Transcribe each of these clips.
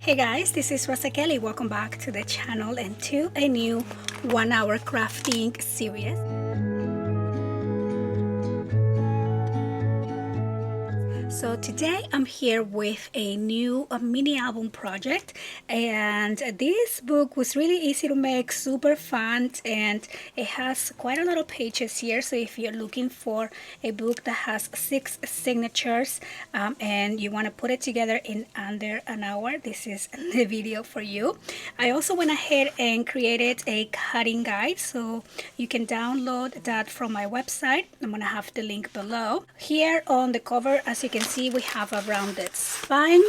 Hey guys, this is Rosakelly. Welcome back to the channel and to a new 1 hour crafting series. So today I'm here with a new mini album project, and this book was really easy to make, super fun, and it has quite a lot of pages here. So if you're looking for a book that has 6 signatures and you want to put it together in under an hour, this is the video for you. I also went ahead and created a cutting guide, so you can download that from my website. I'm gonna have the link below. Here on the cover, as you can see, we have a rounded spine.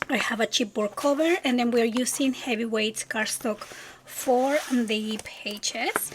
I have a chipboard cover, and then we're using heavyweight cardstock for the pages.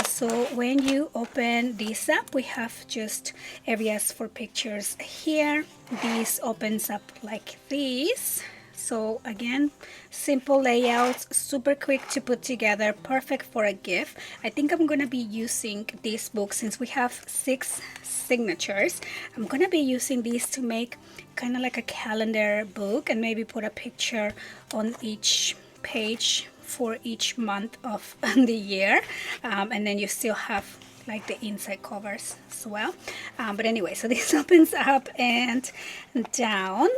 So when you open this up, we have just areas for pictures here. This opens up like this. So again, simple layouts, super quick to put together, perfect for a gift. I think I'm gonna be using this book, since we have 6 signatures. I'm gonna be using these to make kind of like a calendar book, and maybe put a picture on each page for each month of the year, and then you still have like the inside covers as well. But anyway, so this opens up and down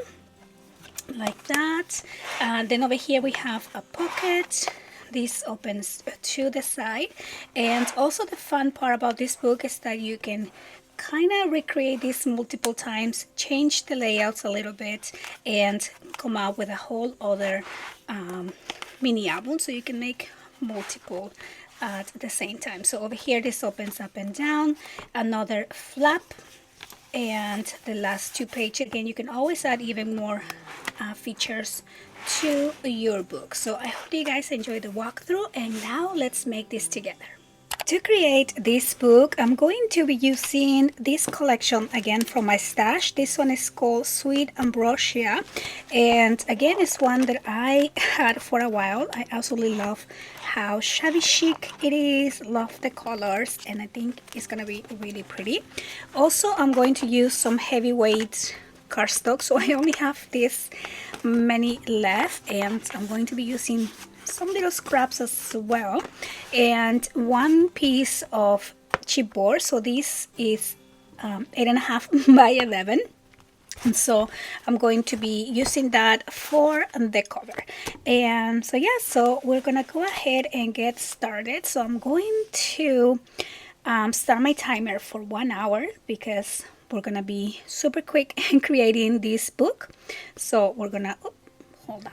like that. Then over here we have a pocket. This opens to the side, and also the fun part about this book is that you can kind of recreate this multiple times, change the layouts a little bit, and come out with a whole other mini album, so you can make multiple at the same time. So over here this opens up and down, another flap, and the last 2 pages. Again, you can always add even more features to your book. So I hope you guys enjoyed the walkthrough, and now let's make this together. To create this book, I'm going to be using this collection again from my stash. This one is called Sweet Ambrosia, and again it's one that I had for a while. I absolutely love how shabby chic it is, love the colors, and I think it's gonna be really pretty. Also, I'm going to use some heavyweight cardstock, so I only have this many left, and I'm going to be using some little scraps as well, and 1 piece of chipboard. So this is 8.5 by 11, and so I'm going to be using that for the cover. And so yeah, so we're gonna go ahead and get started. So I'm going to start my timer for 1 hour, because we're gonna be super quick in creating this book. So we're gonna hold on,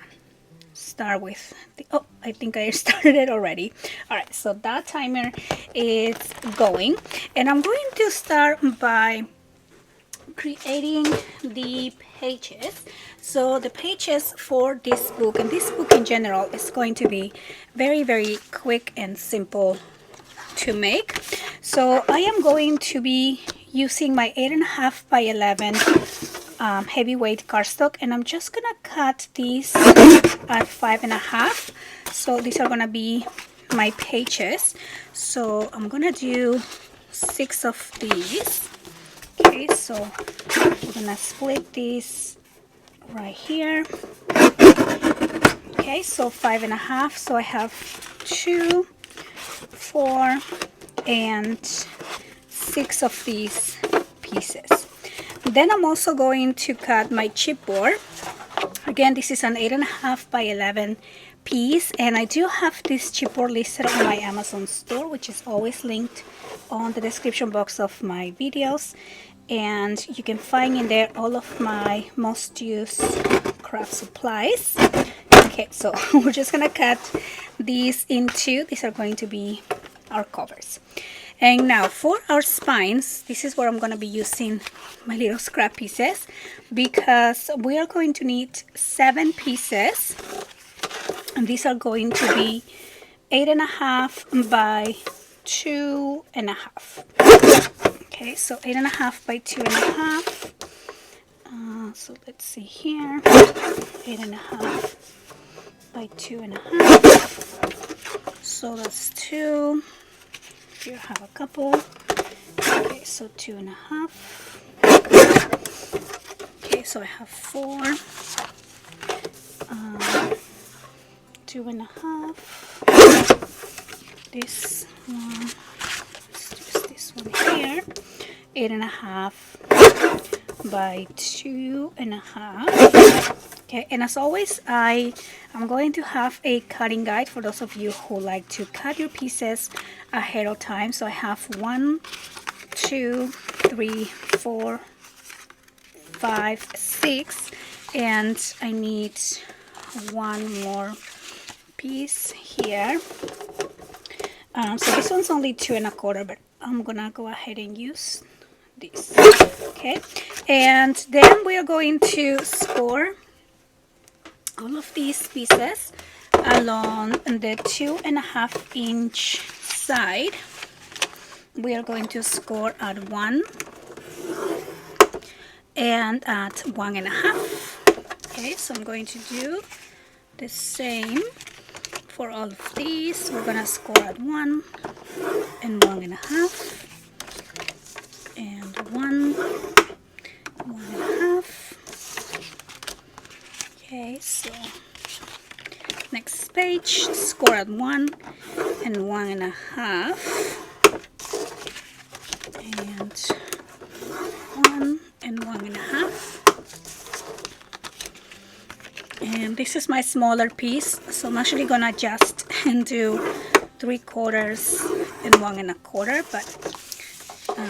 start with the, I think I started it already. All right, so that timer is going, and I'm going to start by creating the pages. So the pages for this book, and this book in general, is going to be very, very quick and simple to make. So I am going to be using my 8.5 by 11 heavyweight cardstock, and I'm just gonna cut these at 5.5. so these are gonna be my pages. So I'm gonna do 6 of these. Okay, so we're gonna split these right here. Okay, so 5.5, so I have 2, 4, and 6 of these pieces. Then I'm also going to cut my chipboard. Again, this is an 8.5 by 11 piece, and I do have this chipboard listed on my Amazon store, which is always linked on the description box of my videos, and you can find in there all of my most used craft supplies. Okay, so we're just gonna cut these in 2. These are going to be our covers. And now for our spines, this is where I'm going to be using my little scrap pieces, because we are going to need 7 pieces, and these are going to be 8.5 by 2.5. Okay, so 8.5 by 2.5. So let's see here, 8.5 by 2.5. So that's 2. Here I have a couple. Okay, so 2.5. Okay, so I have 4. 2.5. This one, let's use this one here. 8.5 by 2.5. Okay, and as always, I'm going to have a cutting guide for those of you who like to cut your pieces ahead of time. So I have 1, 2, 3, 4, 5, 6, and I need one more piece here. So this one's only 2.25, but I'm gonna go ahead and use this. Okay, and then we are going to score all of these pieces along the 2.5-inch side. We are going to score at 1 and at 1.5. Okay, so I'm going to do the same for all of these. We're gonna score at 1 and 1.5 and 1, 1.5. Okay, so next page, score at 1 and 1.5 and 1 and 1.5. And this is my smaller piece, so I'm actually gonna adjust and do 3/4 and 1.25, but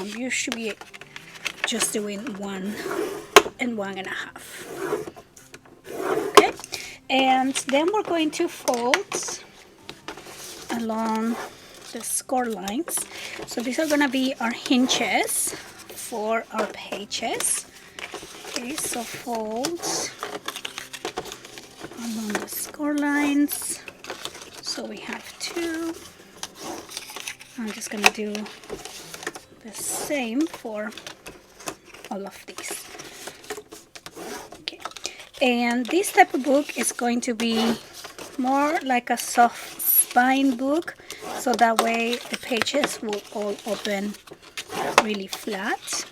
you should be just doing 1 and 1.5. Okay, and then we're going to fold along the score lines. So these are gonna be our hinges for our pages. Okay, so fold along the score lines. So we have 2. I'm just gonna do the same for all of these. Okay, and this type of book is going to be more like a soft spine book, so that way the pages will all open really flat.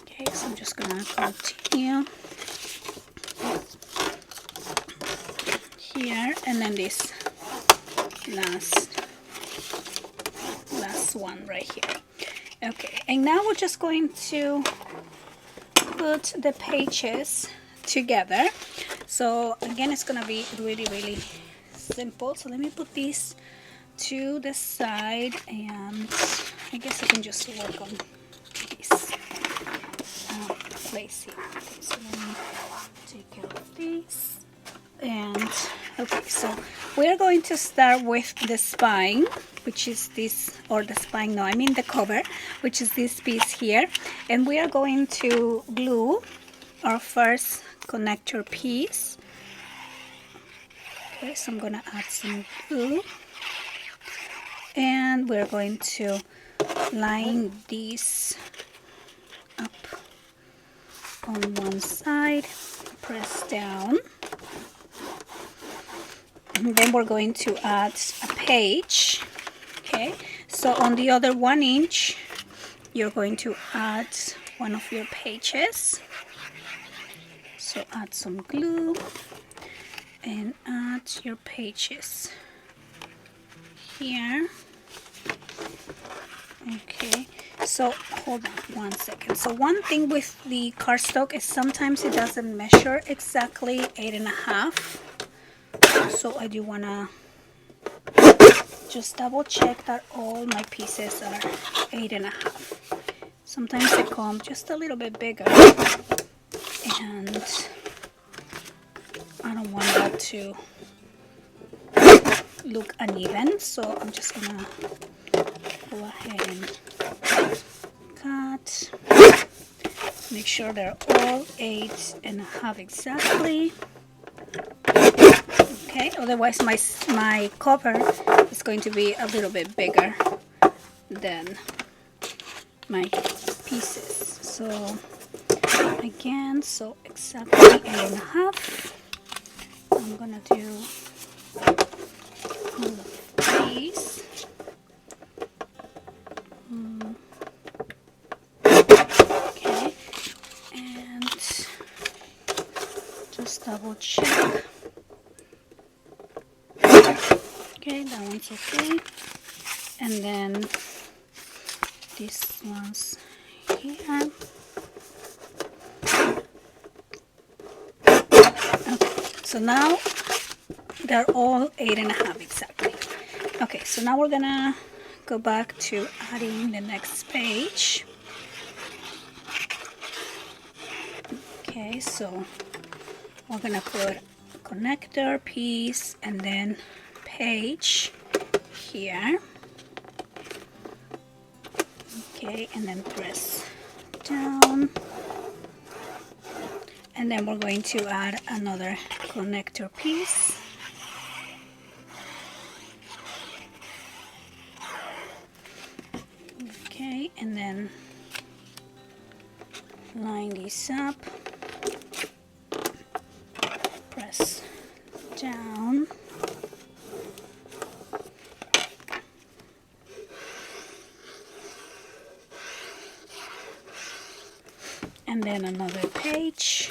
Okay, so I'm just gonna continue here, and then this last one right here. Okay, and now we're just going to put the pages together. So again, it's gonna be really simple. So let me put these to the side, and I guess I can just work on this place here. Okay, so let me take care of these. And okay, so we're going to start with the spine, which is this, or the spine, no, I mean the cover, which is this piece here, and we are going to glue our first connector piece. Okay, so I'm gonna add some glue, and we're going to line these up on one side, press down, and then we're going to add a page. Okay, so on the other 1 inch, you're going to add one of your pages. So add some glue and add your pages here. Okay, so hold on 1 second. So one thing with the cardstock is sometimes it doesn't measure exactly 8.5. So I do wanna just double check that all my pieces are 8.5. Sometimes they come just a little bit bigger, and I don't want that to look uneven, so I'm just gonna go ahead and cut, make sure they're all 8.5 exactly. Okay, otherwise my cover is going to be a little bit bigger than my pieces. So again, so exactly 8.5. I'm gonna do all of these. Okay, and just double check. Okay, that one's okay. And then this one's here. Okay, so now they're all 8.5 exactly. Okay, so now we're gonna go back to adding the next page. Okay, so we're gonna put connector piece and then page here. Okay, and then press down. And then we're going to add another connector piece. Okay, and then line this up, press down, and then another page.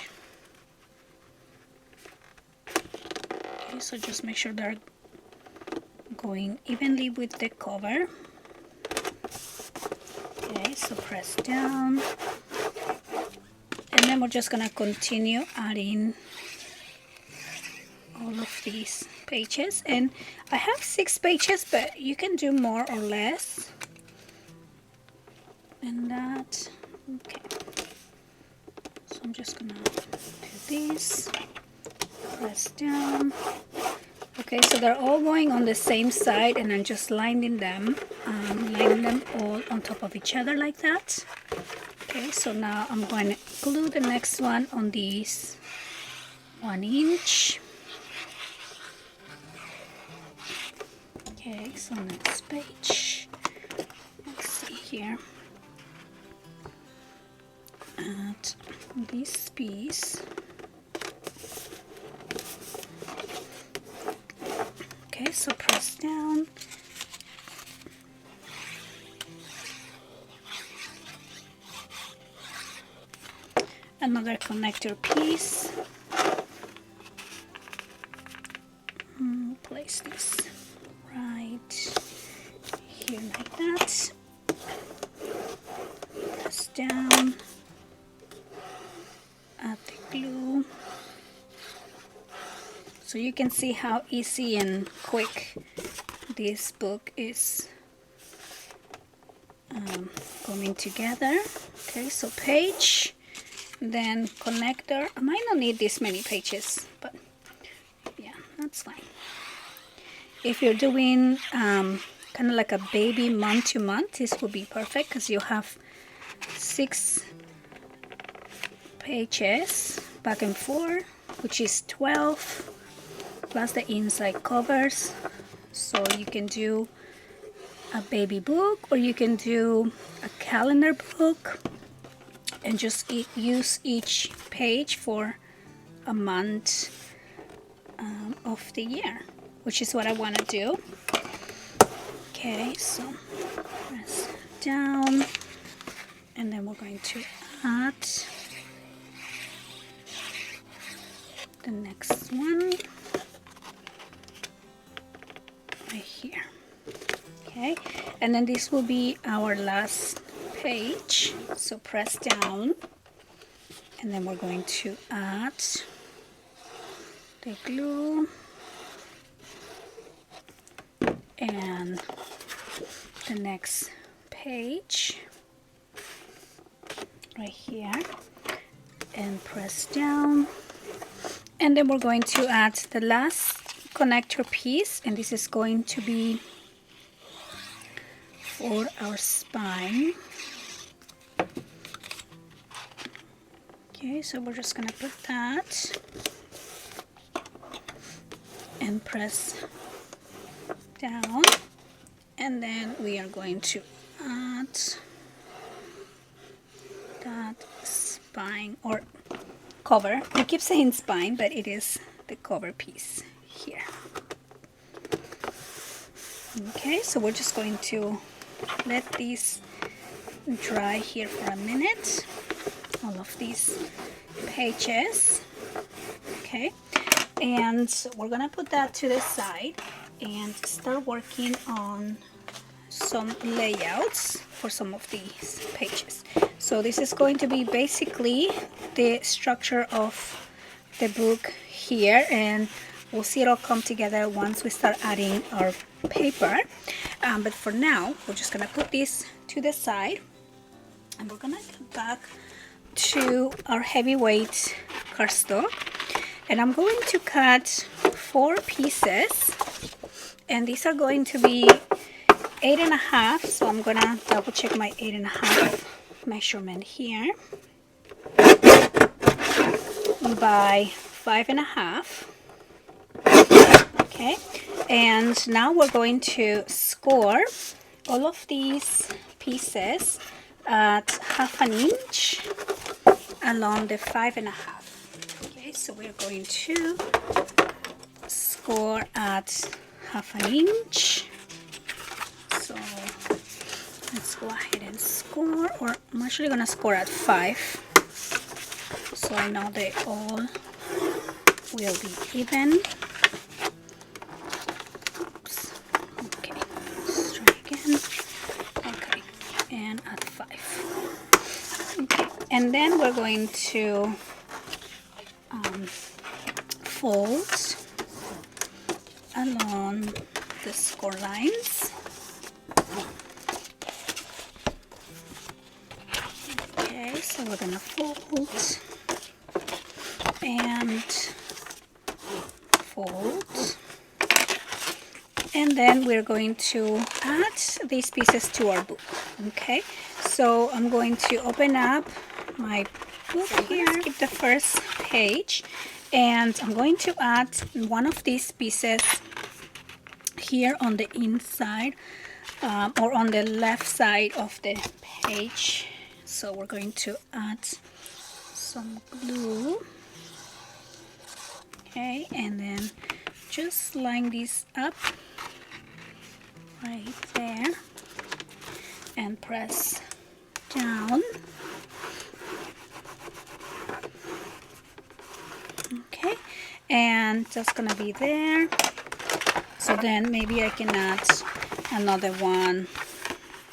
Okay, so just make sure they're going evenly with the cover. Okay, so press down, and then we're just gonna continue adding all of these pages. And I have 6 pages, but you can do more or less than that. Okay, so I'm just gonna do this, press down. Okay, so they're all going on the same side, and I'm just lining them all on top of each other like that. Okay, so now I'm going to glue the next one on these 1 inch. Okay, so next page. Let's see here. Add this piece. Okay, so press down. Another connector piece. Place this right here like that. Press down. Add the glue. So you can see how easy and quick this book is coming together. Okay, so page, then connector. I might not need this many pages, but yeah, that's fine. If you're doing kind of like a baby month to month, this will be perfect because you have 6 pages back and forth, which is 12 plus the inside covers. So you can do a baby book, or you can do a calendar book and just use each page for a month of the year, which is what I want to do. Okay, so press down, and then we're going to add the next one right here. Okay, and then this will be our last page. So press down, and then we're going to add the glue and the next page right here, and press down, and then we're going to add the last connector piece, and this is going to be for our spine. Okay, so we're just gonna put that and press down, and then we are going to add that spine or cover. I keep saying spine, but it is the cover piece here. Okay, so we're just going to let these dry here for a minute, all of these pages. Okay, And we're gonna put that to the side and start working on some layouts for some of these pages. So this is going to be basically the structure of the book here, and we'll see it all come together once we start adding our paper. But for now, we're just gonna put this to the side, and we're gonna go back to our heavyweight cardstock, and I'm going to cut 4 pieces, and these are going to be 8.5. So I'm gonna double check my 8.5 measurement here by 5.5. Okay, and now we're going to score all of these pieces at 1/2 inch along the 5.5. Okay, so we're going to score at 1/2 inch. So let's go ahead and score, or I'm actually gonna score at 5, so I know they all will be even. Oops. Okay, let's try again. Okay, and at 5. Okay, and then we're going to fold along the score lines. Okay, so we're gonna fold and fold, and then we're going to add these pieces to our book. Okay, so I'm going to open up my book here, skip the first page, and I'm going to add one of these pieces here on the inside, or on the left side of the page. So we're going to add some glue. Okay, and then just line this up right there and press down. Okay, and just gonna be there. So then maybe I can add another one.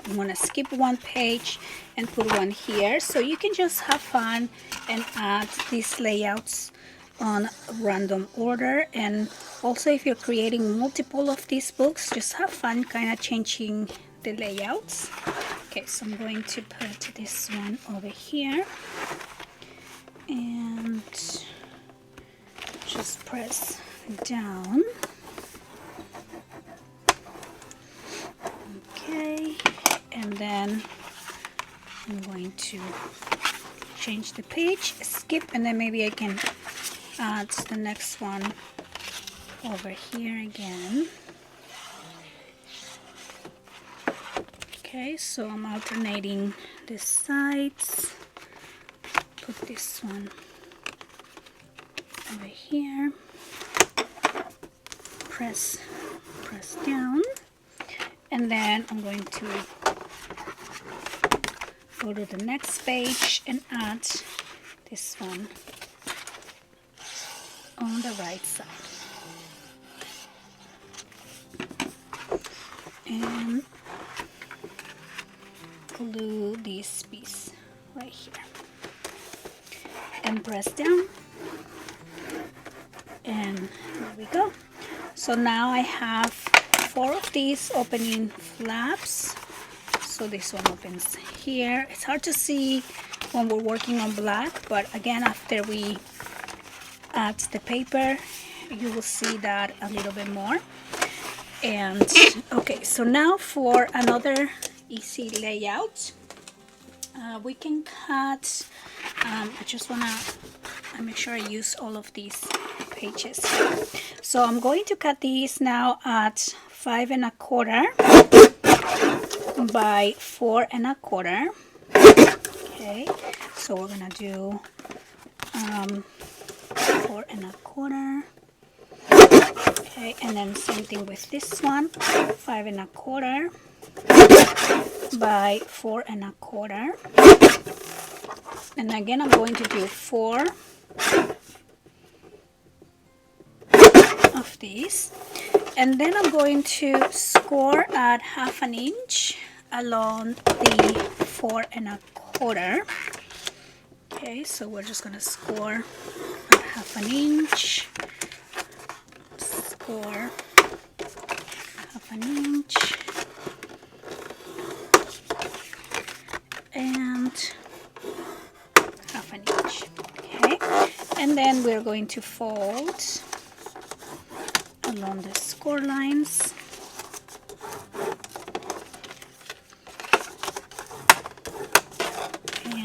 I'm gonna skip one page and put one here, so you can just have fun and add these layouts on random order. And also, if you're creating multiple of these books, just have fun kind of changing the layouts. Okay, so I'm going to put this one over here and just press down. Okay, and then I'm going to change the page, skip, and then maybe I can add the next one over here again. Okay, so I'm alternating the sides. Put this one over here, press down, and then I'm going to go to the next page and add this one on the right side, and glue this piece right here and press down, and there we go. So now I have 4 of these opening flaps. So this one opens here. It's hard to see when we're working on black, but again, after we add the paper, you will see that a little bit more. And okay, so now for another easy layout, we can cut, I just want to make sure I use all of these pages. So I'm going to cut these now at 5 1/4 by 4 1/4. Okay, so we're gonna do 4 1/4. Okay, and then same thing with this one, 5 1/4 by 4 1/4. And again, I'm going to do 4 of these. And then I'm going to score at 1/2 inch along the 4 1/4. Okay, so we're just going to score at 1/2 inch, score 1/2 inch, and 1/2 inch. Okay, and then we're going to fold along the score lines.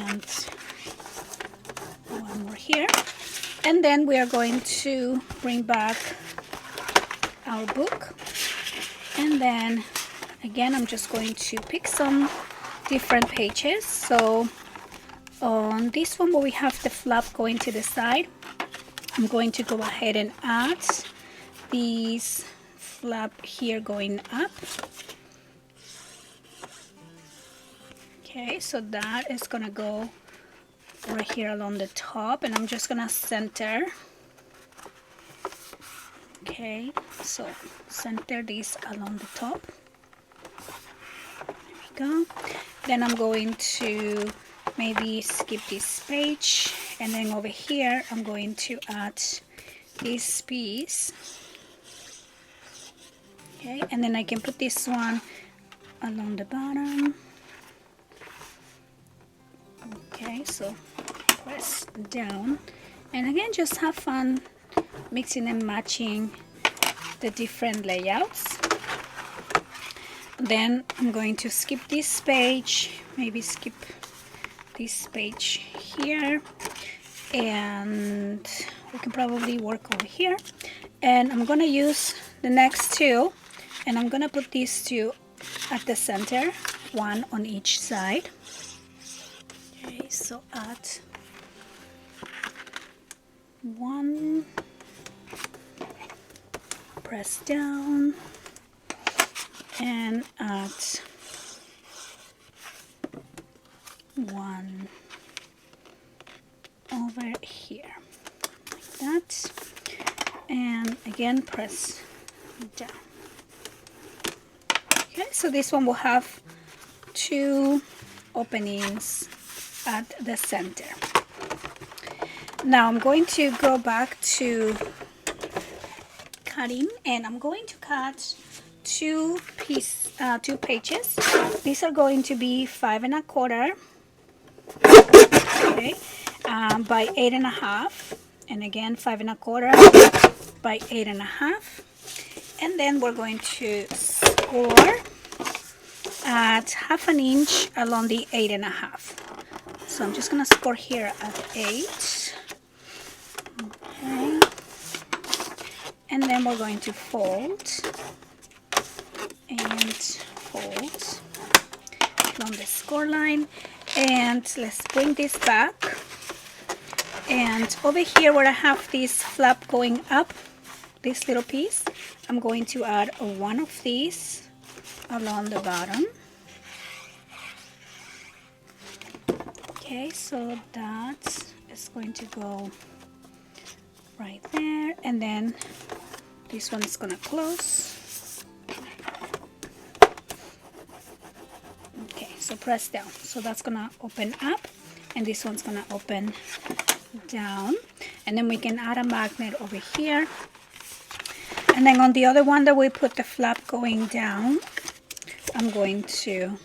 And one more here. And then we are going to bring back our book. And then again, I'm just going to pick some different pages. So on this one where we have the flap going to the side, I'm going to go ahead and add these flap here going up. Okay, so that is gonna go right here along the top, and I'm just gonna center. Okay, so center this along the top. There we go. Then I'm going to maybe skip this page, and then over here I'm going to add this piece. Okay, and then I can put this one along the bottom. Okay, so press down, and again, just have fun mixing and matching the different layouts. Then I'm going to skip this page, maybe skip this page here, and we can probably work over here. And I'm gonna use the next two, and I'm gonna put these two at the center, one on each side. Okay, so add one, press down, and add one over here, like that, and again press down. Okay, so this one will have two openings at the center. Now I'm going to go back to cutting, and I'm going to cut two pages. These are going to be 5 1/4, okay, by 8 1/2, and again 5 1/4 by 8 1/2, and then we're going to score at 1/2 inch along the 8 1/2. So I'm just gonna score here at 8. Okay, and then we're going to fold and fold along the score line, and let's bring this back. And over here where I have this flap going up, this little piece, I'm going to add one of these along the bottom. Okay, so that is going to go right there, and then this one is going to close. Okay, so press down, so that's going to open up, and this one's going to open down, and then we can add a magnet over here. And then on the other one that we put the flap going down, I'm going to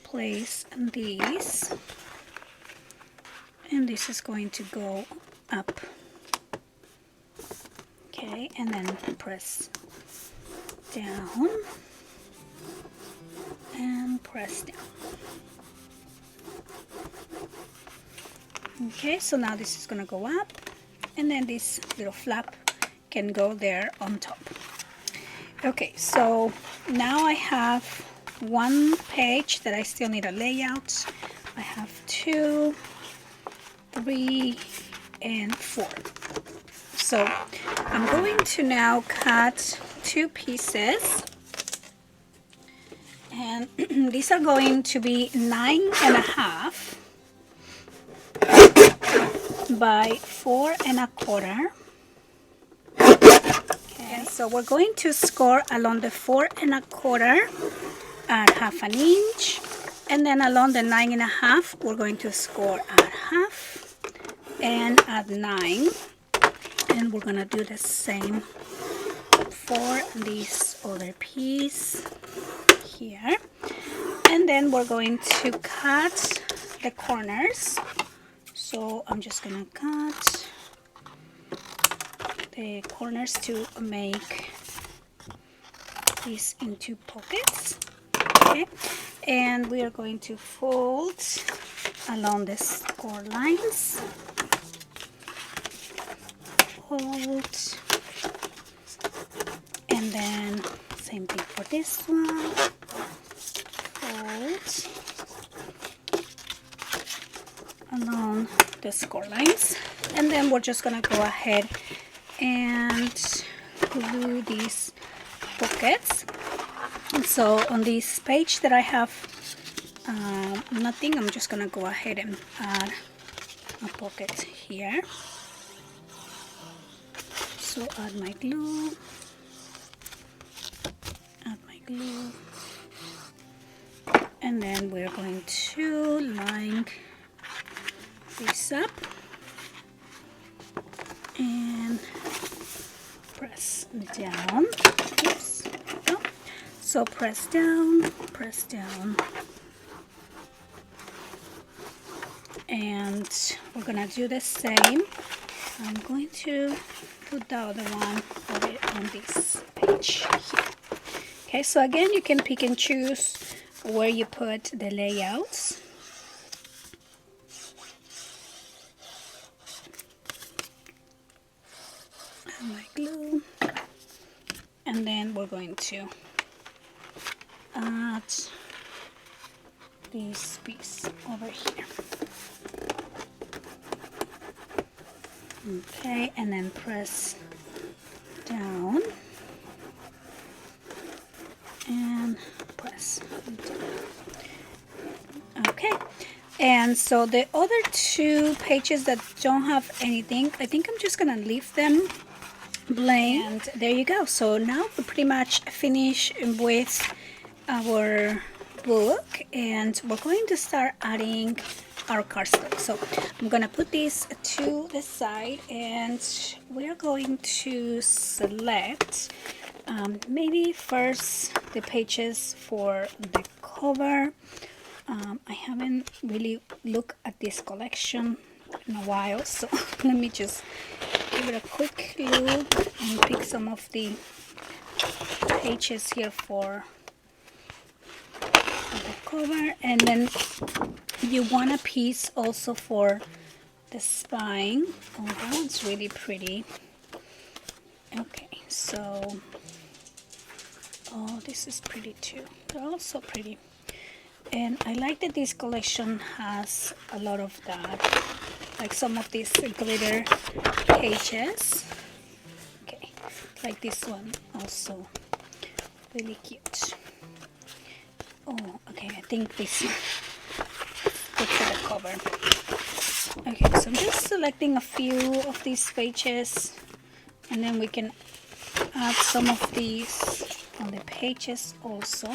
place these, and this is going to go up. Okay, and then press down and press down. Okay, so now this is going to go up, and then this little flap can go there on top. Okay, so now I have one page that I still need a layout. I have 2, 3, and 4. So I'm going to now cut 2 pieces, and these are going to be 9 1/2 by 4 1/4. So we're going to score along the 4 1/4 at 1/2 inch, and then along the 9 1/2 we're going to score at 1/2 and at 9, and we're gonna do the same for this other piece here. And then we're going to cut the corners. So I'm just gonna cut the corners to make these into pockets. Okay, and we are going to fold along the score lines. Fold, and then same thing for this one. Fold along the score lines, and then we're just gonna go ahead and glue these pockets. And so on this page that I have nothing, I'm just gonna go ahead and add a pocket here. So add my glue, and then we're going to line this up and press down. Oops. Oh. So press down, and we're gonna do the same. I'm going to put the other one on this page here. Okay, so again, you can pick and choose where you put the layouts. And my glue, and then we're going to add this piece over here. Okay, and then press down and press down. Okay, and so the other two pages that don't have anything, I think I'm just gonna leave them blank, and there you go. So now we're pretty much finished with our book, and we're going to start adding our cardstock. So I'm gonna put this to the side, and we're going to select maybe first the pages for the cover. I haven't really looked at this collection in a while, so let me just give it a quick look and pick some of the pages here for the cover. And then you want a piece also for the spine. Oh, that one's really pretty. Okay, so oh, this is pretty too. They're all so pretty. And I like that this collection has a lot of that, like some of these glitter pages. Okay, like this one also, really cute. Oh, okay, I think this one is good for the cover. Okay, so I'm just selecting a few of these pages, and then we can add some of these on the pages also.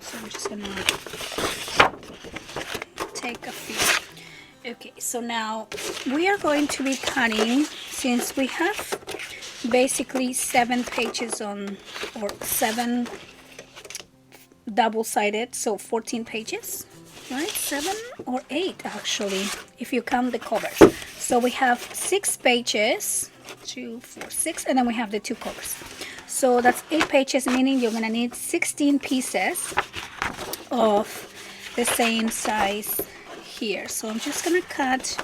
So I'm just gonna take a few. Okay, so now we are going to be cutting, since we have basically 7 pages on, or 7 double-sided, so 14 pages, right? 7 or 8 actually, if you count the covers. So we have 6 pages, 2, 4, 6, and then we have the 2 covers. So that's 8 pages, meaning you're gonna need 16 pieces of the same size here. So I'm just gonna cut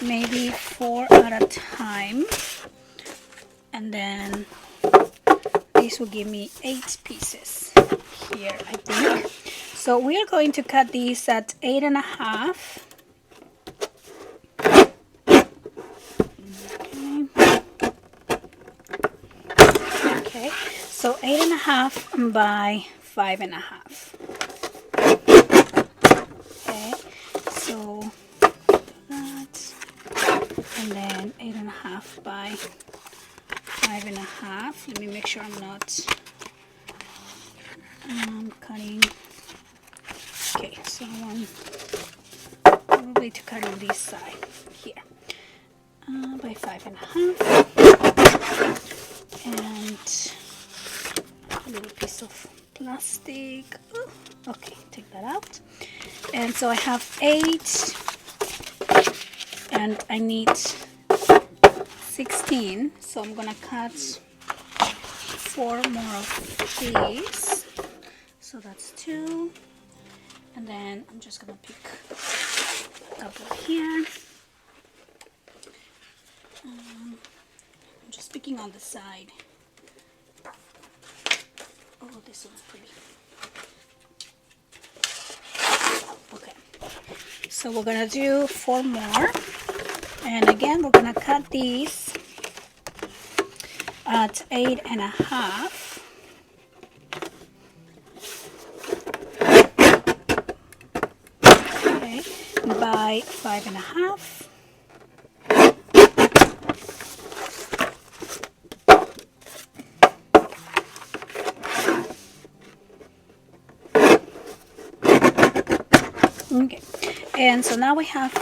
maybe 4 at a time, and then this will give me 8 pieces here, I think. So we are going to cut these at 8 1/2. Okay, so 8 1/2 by 5 1/2. Okay, so that, and then 8 1/2 by 5.5. Let me make sure I'm not cutting. Okay, so I want probably to cut on this side here by 5.5, and a little piece of plastic. Ooh, okay, take that out. And so I have 8, and I need 16, so I'm gonna cut 4 more of these. So that's 2, and then I'm just gonna pick a couple here. I'm just picking on the side. Oh, this one's pretty. Okay, so we're gonna do 4 more, and again we're gonna cut these at 8.5. Okay, by 5.5. Okay, and so now we have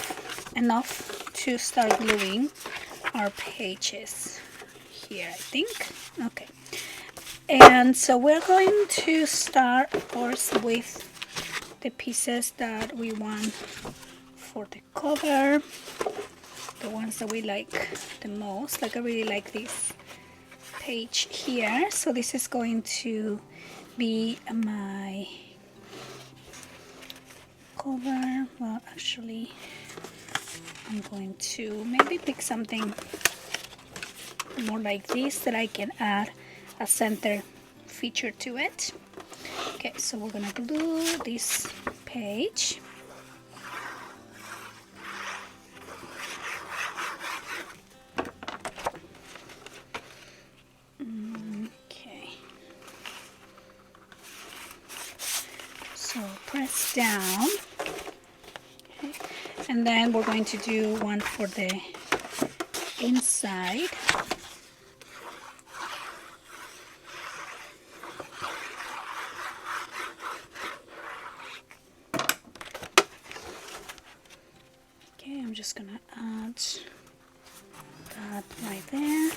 enough to start gluing our pages here, I think. Okay, and so we're going to start, of course, with the pieces that we want for the cover, the ones that we like the most. Like I really like this page here, so this is going to be my cover. Well, actually, I'm going to maybe pick something more like this that I can add a center feature to it. Okay, so we're gonna glue this page. Okay, so press down. Okay. And then we're going to do one for the inside. Okay, I'm just gonna add that right there.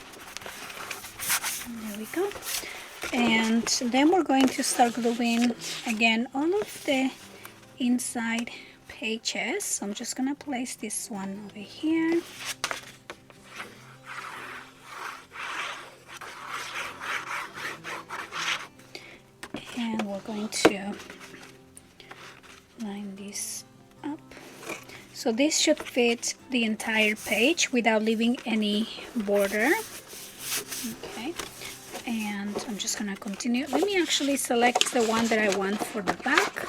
And there we go. And then we're going to start gluing again all of the inside pages. So I'm just gonna place this one over here. And we're going to line this up. So this should fit the entire page without leaving any border. Okay, and I'm just gonna continue. Let me actually select the one that I want for the back.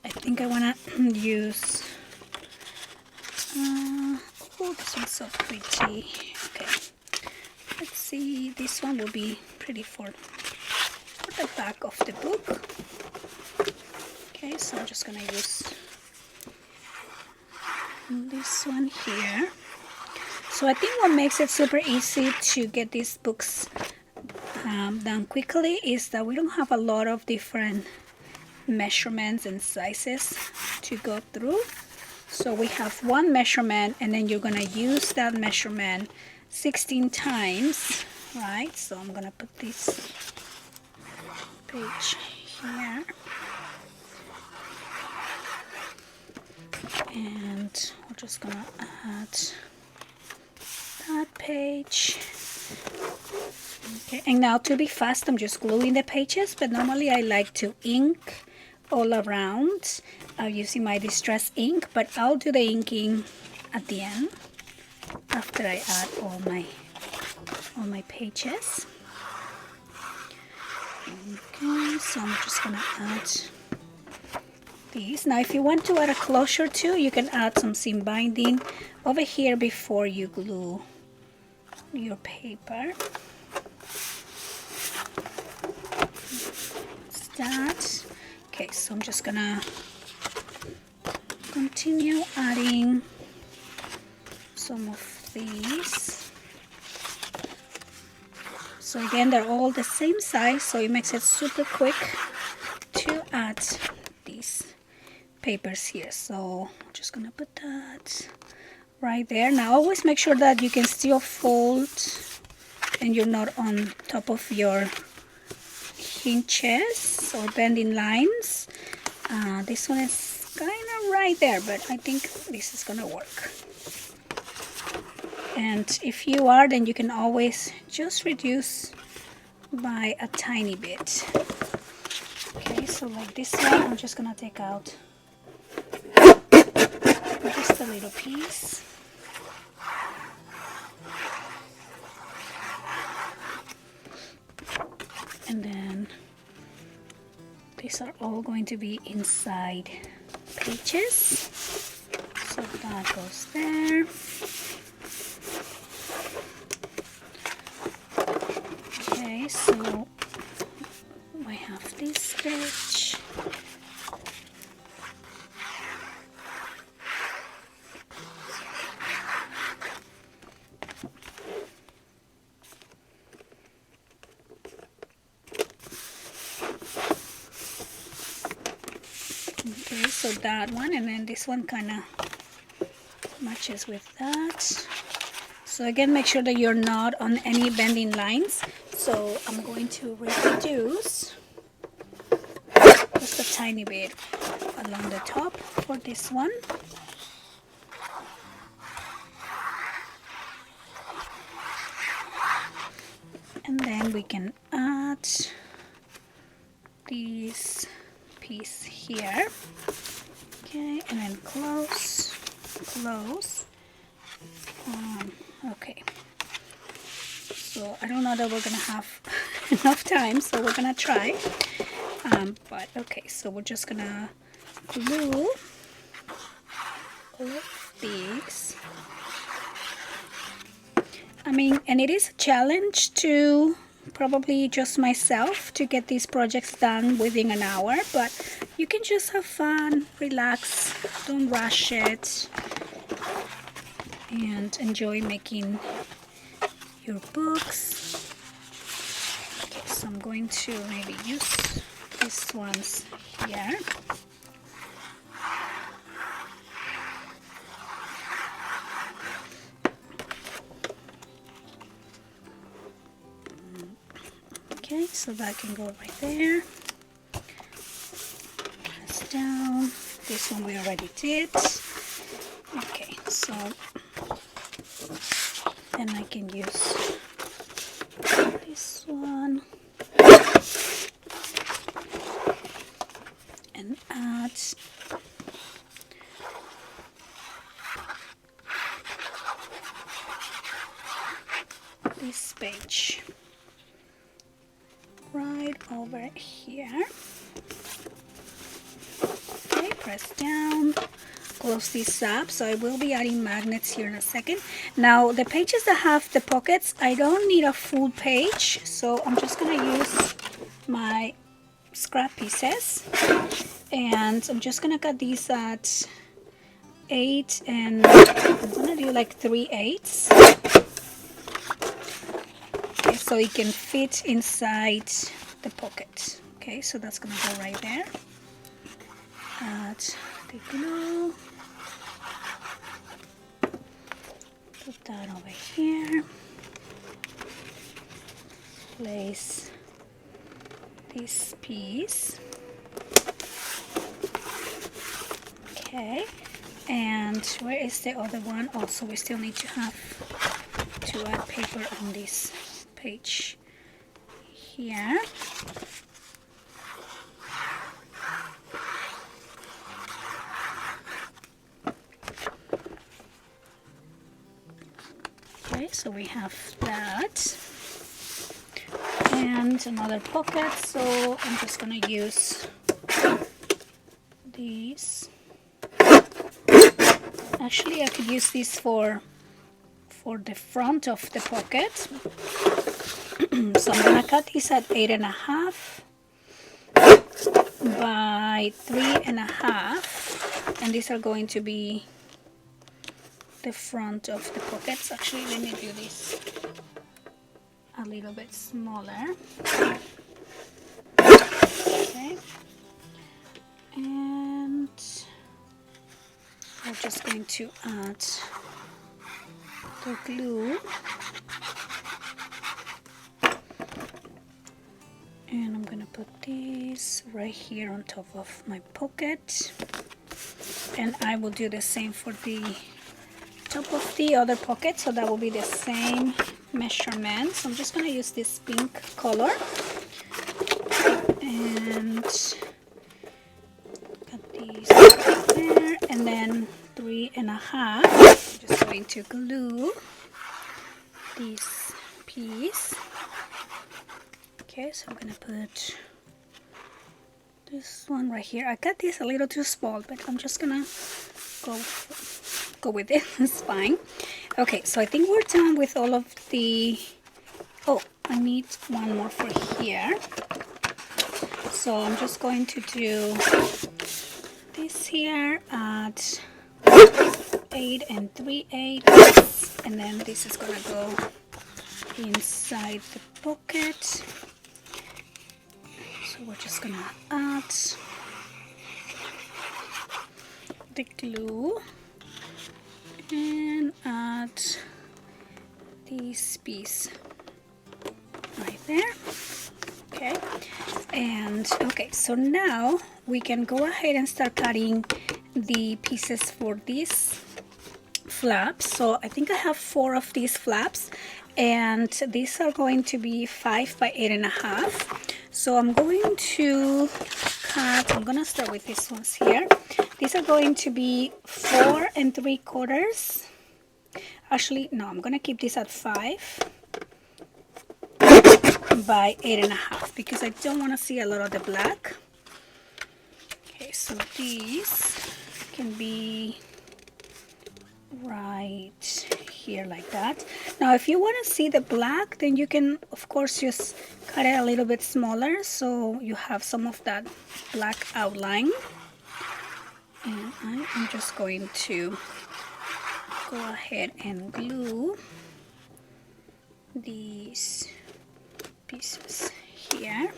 I think I wanna use, oh, this one's so pretty. Okay, let's see, this one will be pretty for the back of the book. Okay, so I'm just gonna use this one here. So I think what makes it super easy to get these books done quickly is that we don't have a lot of different measurements and sizes to go through. So we have one measurement, and then you're gonna use that measurement 16 times, right? So I'm gonna put this page here, and we're just gonna add that page. Okay, and now to be fast, I'm just gluing the pages, but normally I like to ink all around using my distress ink, but I'll do the inking at the end after I add all my pages. Okay, so I'm just gonna add these. Now if you want to add a closure too, you can add some seam binding over here before you glue your paper. That's that. Okay, so I'm just gonna continue adding some of these. So again, they're all the same size, so it makes it super quick to add these papers here. So I'm just gonna put that right there. Now always make sure that you can still fold and you're not on top of your hinges or bending lines. This one is kind of right there, but I think this is gonna work. And if you are, then you can always just reduce by a tiny bit. Okay, so like this one, I'm just gonna take out just a little piece. And then these are all going to be inside pages. So that goes there. Okay, so I have this page. Okay, so that one, and then this one kind of matches with that. So again, make sure that you're not on any bending lines. So I'm going to reduce just a tiny bit along the top for this one. And then we can add this piece here. Okay, and then close. Okay, so I don't know that we're gonna have enough time, so we're gonna try. But okay, so we're just gonna glue all of these. I mean, and it is a challenge to probably just myself to get these projects done within an hour, but you can just have fun, relax, don't rush it, and enjoy making your books. Okay, so I'm going to maybe use these ones here. Okay, so that can go right there. Press down. This one we already did. Okay, so then I can use this one and add this page right over here. Okay, press down, close this up. So I will be adding magnets here in a second. Now the pages that have the pockets, I don't need a full page, so I'm just gonna use my scrap pieces, and I'm just gonna cut these at 8, and I'm gonna do like 3/8. Okay, so it can fit inside the pocket. Okay, so that's gonna go right there. Add the glue. Put that over here. Place this piece. Okay, and where is the other one? Also, we still need to have to add paper on this page here. Okay, so we have that. And another pocket, so I'm just gonna use these. Actually, I could use this for the front of the pocket. So I'm gonna cut this at 8.5 by 3.5, and these are going to be the front of the pockets. Actually, let me do this a little bit smaller. Okay, and we're just going to add the glue, and I'm gonna put this right here on top of my pocket, and I will do the same for the top of the other pocket, so that will be the same measurement. So I'm just gonna use this pink color and cut these right there, and then 3.5. I'm just going to glue this piece. Okay, so I'm gonna put this one right here. I cut this a little too small, but I'm just gonna go with it. It's fine. Okay, so I think we're done with all of the... Oh, I need one more for here. So I'm just going to do this here at 8 3/8, and then this is gonna go inside the pocket. So we're just gonna add the glue and add this piece right there. Okay, and okay, so now we can go ahead and start cutting the pieces for these flaps. So I think I have 4 of these flaps, and these are going to be 5 by 8.5. So I'm going to cut, I'm gonna start with these ones here. These are going to be 4 3/4. Actually, no, I'm gonna keep this at 5 by 8.5 because I don't want to see a lot of the black. Okay, so these can be right here like that. Now if you want to see the black, then you can of course just cut it a little bit smaller so you have some of that black outline. And I am just going to go ahead and glue these pieces here.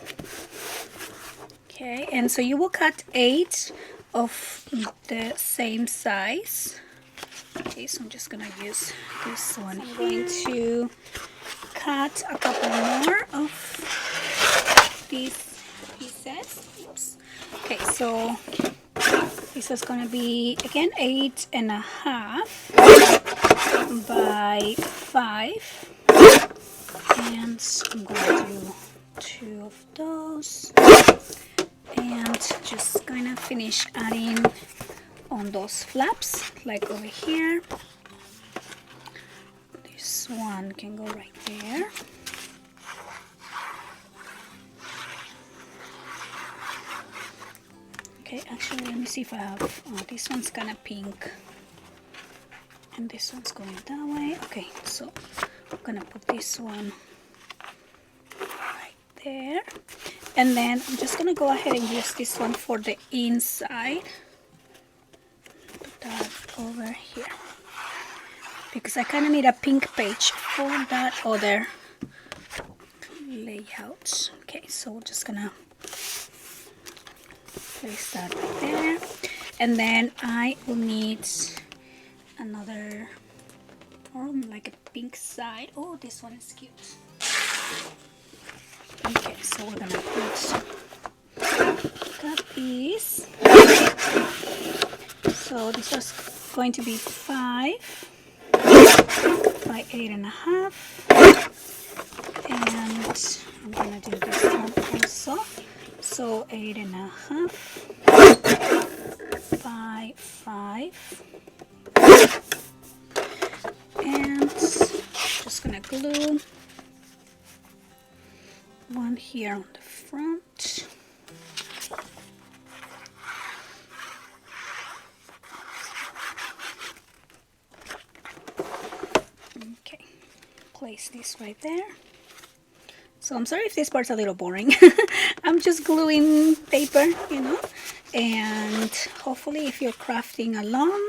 Okay, and so you will cut 8 of the same size. Okay, so I'm just gonna use this one. I'm going to cut a couple more of these pieces. Oops. Okay, so this is gonna be again 8.5 by 5, and I'm gonna do 2 of those, and just kind of finish adding on those flaps, like over here. This one can go right there. Okay, actually let me see if I have, this one's kind of pink and this one's going that way. Okay, so I'm gonna put this one right there, and then I'm just gonna go ahead and use this one for the inside. Put that over here because I kind of need a pink page for that other layout. Okay, so we're just gonna place that right there, and then I will need another, or like a pink side. Oh, this one is cute. Okay, so we're gonna cut these. So this is going to be 5 by 8.5, and I'm gonna do this one also. So 8.5 by 5, and just gonna glue one here on the front. Okay, place this right there. So I'm sorry if this part's a little boring. I'm just gluing paper, you know, and hopefully if you're crafting along,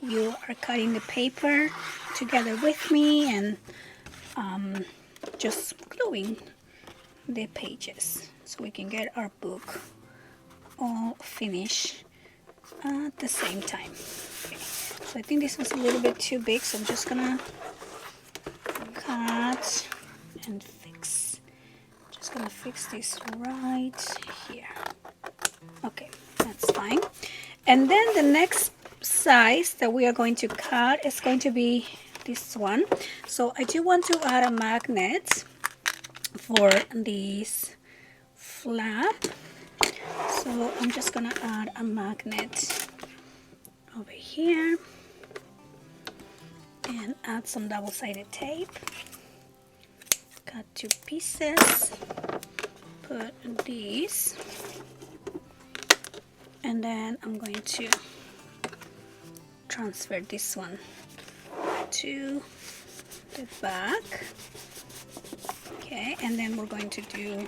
you are cutting the paper together with me and just gluing the pages so we can get our book all finished at the same time. Okay. So I think this was a little bit too big, so I'm just gonna cut and fix. Just gonna fix this right here. Okay, that's fine. And then the next size that we are going to cut is going to be this one. So I do want to add a magnet for this flap. So I'm just gonna add a magnet over here and add some double-sided tape. Cut 2 pieces, put these, and then I'm going to transfer this one to the back. Okay, and then we're going to do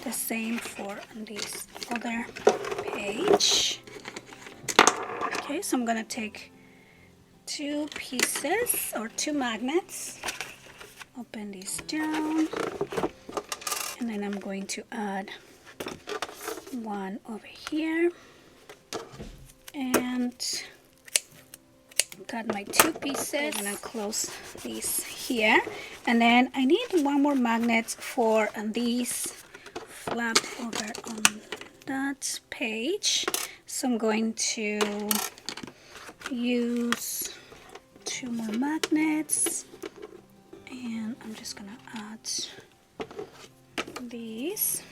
the same for this other page. Okay, so I'm gonna take 2 pieces or 2 magnets, open this down, and then I'm going to add one over here and got my 2 pieces. I'm gonna close these here, and then I need one more magnet for these flap over on that page. So I'm going to use 2 more magnets, and I'm just gonna add these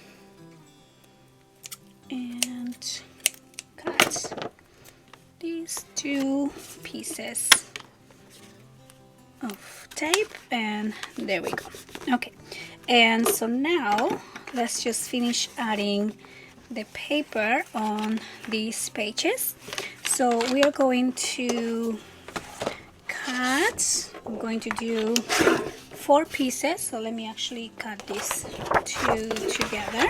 and cut these 2 pieces of tape, and there we go. Okay, and so now let's just finish adding the paper on these pages. So we are going to cut, I'm going to do 4 pieces, so let me actually cut these 2 together,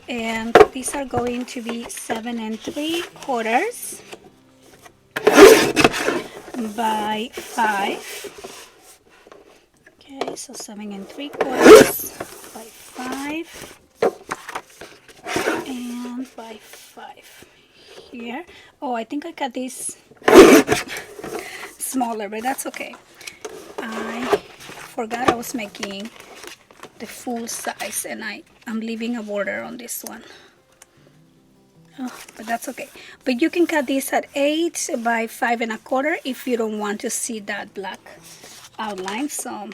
and these are going to be 7 3/4 by 5. Okay, so 7 3/4 by 5 and by 5 here. Oh, I think I cut this smaller, but that's okay. I forgot I was making the full size, and I'm leaving a border on this one. Oh, but that's okay. But you can cut this at 8 by 5 1/4 if you don't want to see that black outline, so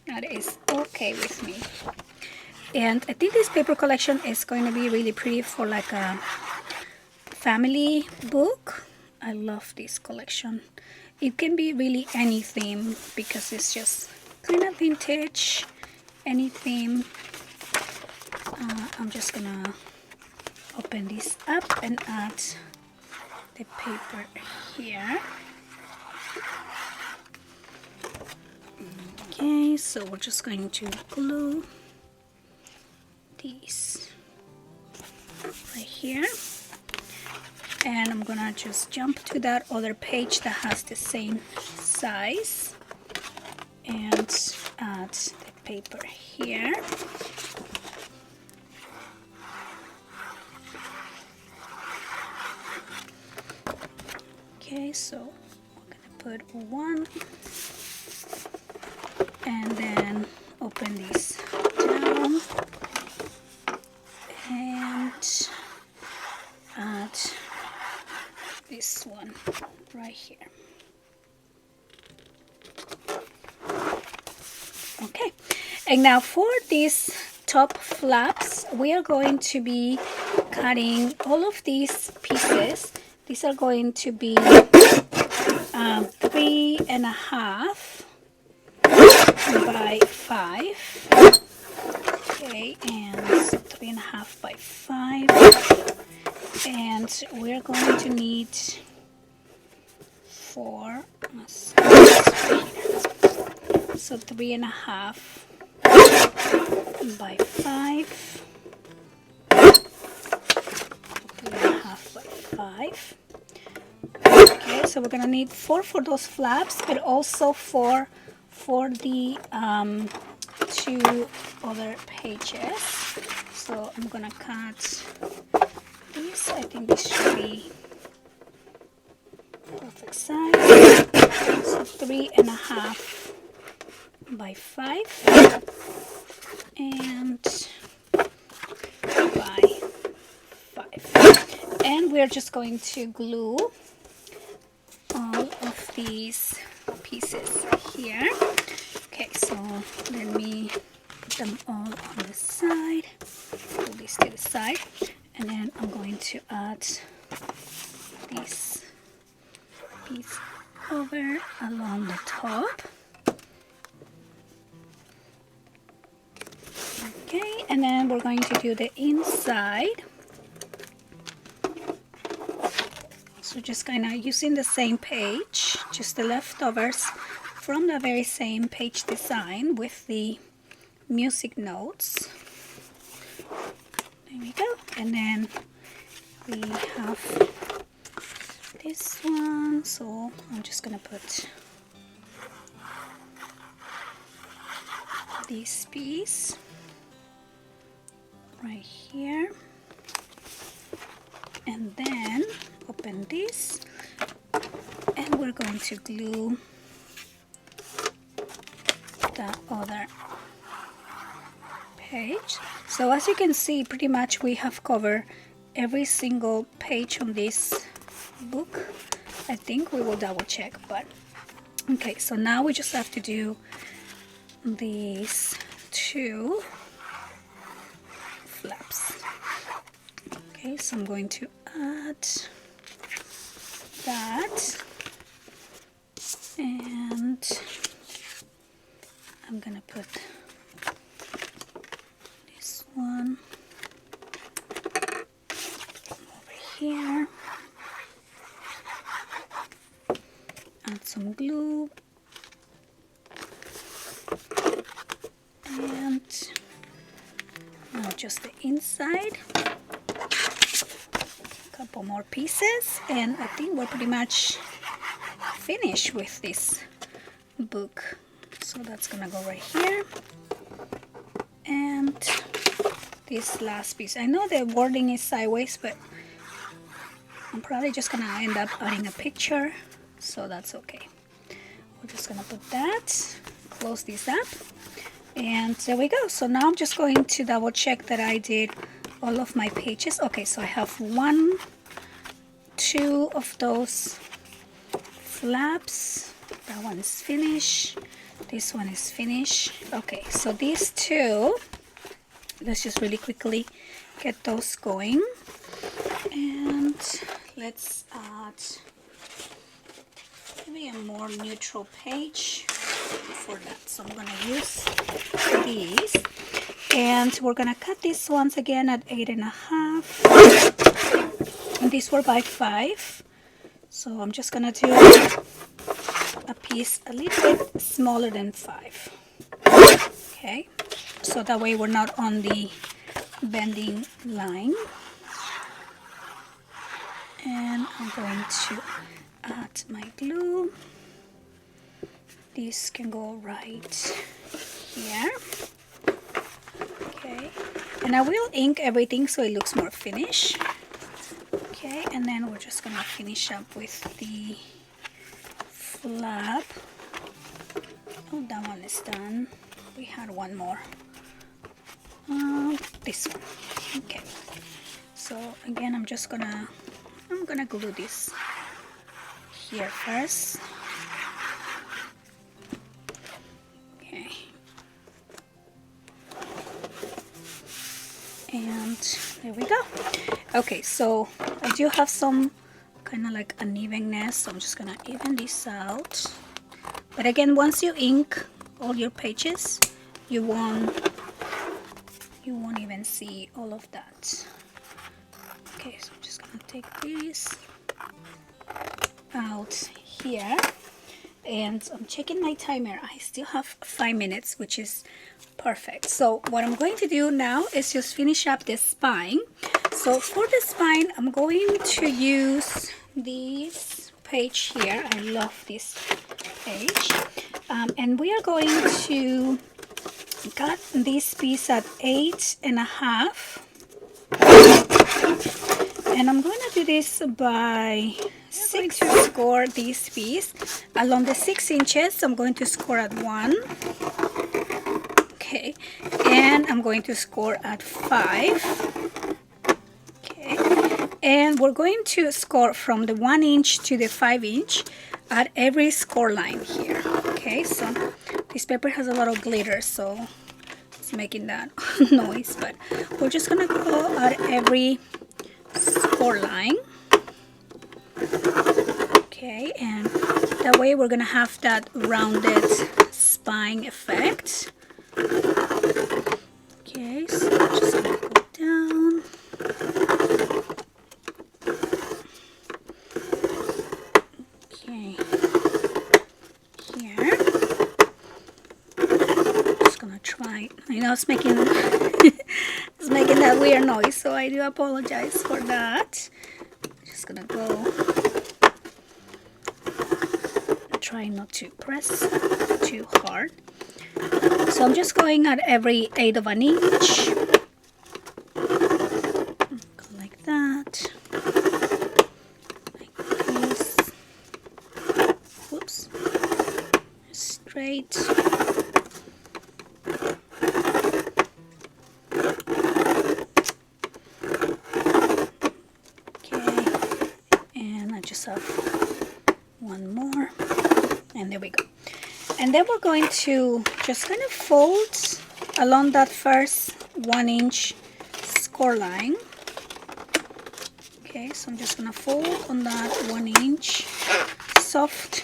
that is okay with me. And I think this paper collection is going to be really pretty for like a family book. I love this collection. It can be really any theme because it's just kind of vintage, any theme. I'm just gonna open this up and add the paper here. Okay, so we're just going to glue these right here, and I'm gonna just jump to that other page that has the same size and add the paper here. Okay, so I'm gonna put 1 and then open this down and add this one right here. Okay, and now for these top flaps, we are going to be cutting all of these pieces. These are going to be 3 1/2 by 5. Okay, and 3 1/2 by 5. And we're going to need 4. So 3 1/2 by 5. 3 1/2 by 5. Okay, so we're gonna need 4 for those flaps, but also 4 for the two other pages. So I'm gonna cut this. I think this should be perfect size. So 3.5 by 5 and by 5. And we're just going to glue all of these pieces here. Okay, so let me put them all on the side. Put this to the side, and then I'm going to add this piece over along the top. Okay, and then we're going to do the inside. So just kind of using the same page, just the leftovers from the very same page design with the music notes. There we go. And then we have this one, so I'm just gonna put this piece right here, and then open this, and we're going to glue the other page. So as you can see, pretty much we have covered every single page on this book. I think we will double check, but okay, so now we just have to do these two flaps. Okay, so I'm going to add that, and I'm gonna put this one over here, add some glue, and now just the inside. Couple more pieces, and I think we're pretty much finished with this book. So that's gonna go right here, and this last piece, I know the wording is sideways, but I'm probably just gonna end up adding a picture, so that's okay. We're just gonna put that, close this up, and there we go. So now I'm just going to double check that I did all of my pages. Okay, so I have 1, 2 of those flaps. That one is finished. This one is finished. Okay, so these two, let's just really quickly get those going. And let's add maybe a more neutral page for that. So I'm gonna use these. And we're gonna cut these ones again at 8.5. And these were by 5. So I'm just gonna do a piece a little bit smaller than 5. Okay, so that way we're not on the bending line. And I'm going to add my glue. This can go right here. Okay, and I will ink everything so it looks more finished. Okay, and then we're just gonna finish up with the flap. Oh, that one is done. We had one more. This one. Okay, so again, I'm gonna glue this here first. Okay, and there we go. Okay, so I do have some kind of like unevenness, so I'm just gonna even this out. But again, once you ink all your pages, you won't even see all of that. Okay, so I'm just gonna take this out here, and I'm checking my timer. I still have 5 minutes, which is perfect. So what I'm going to do now is just finish up the spine. So for the spine, I'm going to use this page here. I love this page. And we are going to cut this piece at 8.5. And I'm going to do this by 6 to score this piece. Along the 6 inches, I'm going to score at 1. Okay. And I'm going to score at 5. Okay. And we're going to score from the 1 inch to the 5 inch at every score line here. Okay, so this paper has a lot of glitter, so it's making that noise, but we're just gonna go at every score line. Okay, and that way we're gonna have that rounded spine effect. Okay, so I'm just gonna go down. Okay, here. Just gonna try. I know it's making it's making that weird noise, so I do apologize for that. Just gonna go. Try not to press too hard. So I'm just going at every 1/8 of an inch. Go like that. Like this. Whoops. Straight. Okay. And I just have one more. And there we go. And then we're going to just kind of fold along that first 1 inch score line. Okay, so I'm just gonna fold on that 1 inch, soft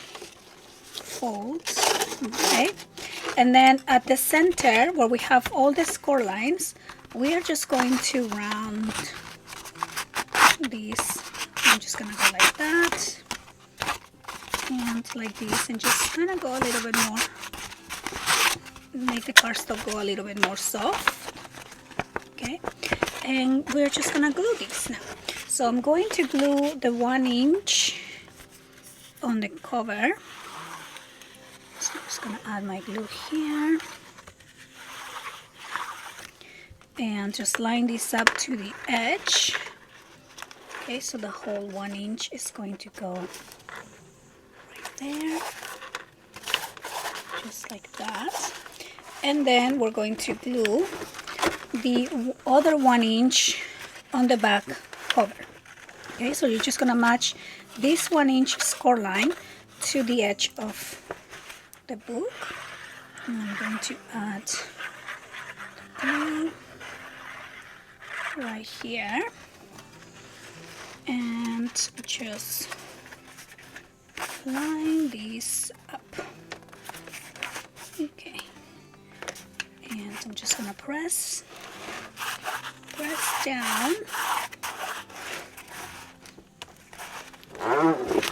folds. Okay, and then at the center where we have all the score lines, we are just going to round these. I'm just gonna go like that. And like this, and just kind of go a little bit more, make the cardstock go a little bit more soft. Okay, and we're just gonna glue this now. So I'm going to glue the 1 inch on the cover. So I'm just gonna add my glue here and just line this up to the edge. Okay, so the whole 1 inch is going to go there, just like that. And then we're going to glue the other 1 inch on the back cover. Okay, so you're just gonna match this 1 inch score line to the edge of the book. And I'm going to add the glue right here and just line these up. Okay, and I'm just gonna press down,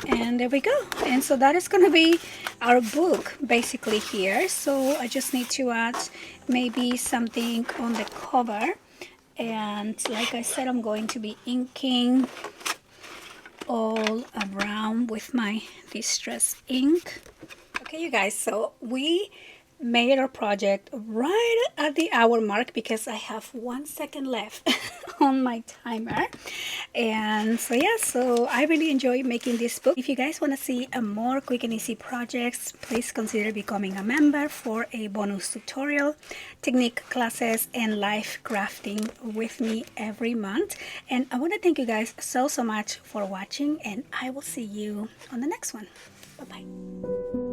and there we go. And so that is gonna be our book basically here. So I just need to add maybe something on the cover, and like I said, I'm going to be inking all around with my distress ink. Okay, you guys, so we made our project right at the hour mark because I have 1 second left on my timer. And so yeah, so I really enjoy making this book. If you guys want to see a more quick and easy projects, please consider becoming a member for a bonus tutorial, technique classes, and live crafting with me every month. And I want to thank you guys so much for watching, and I will see you on the next one. Bye bye.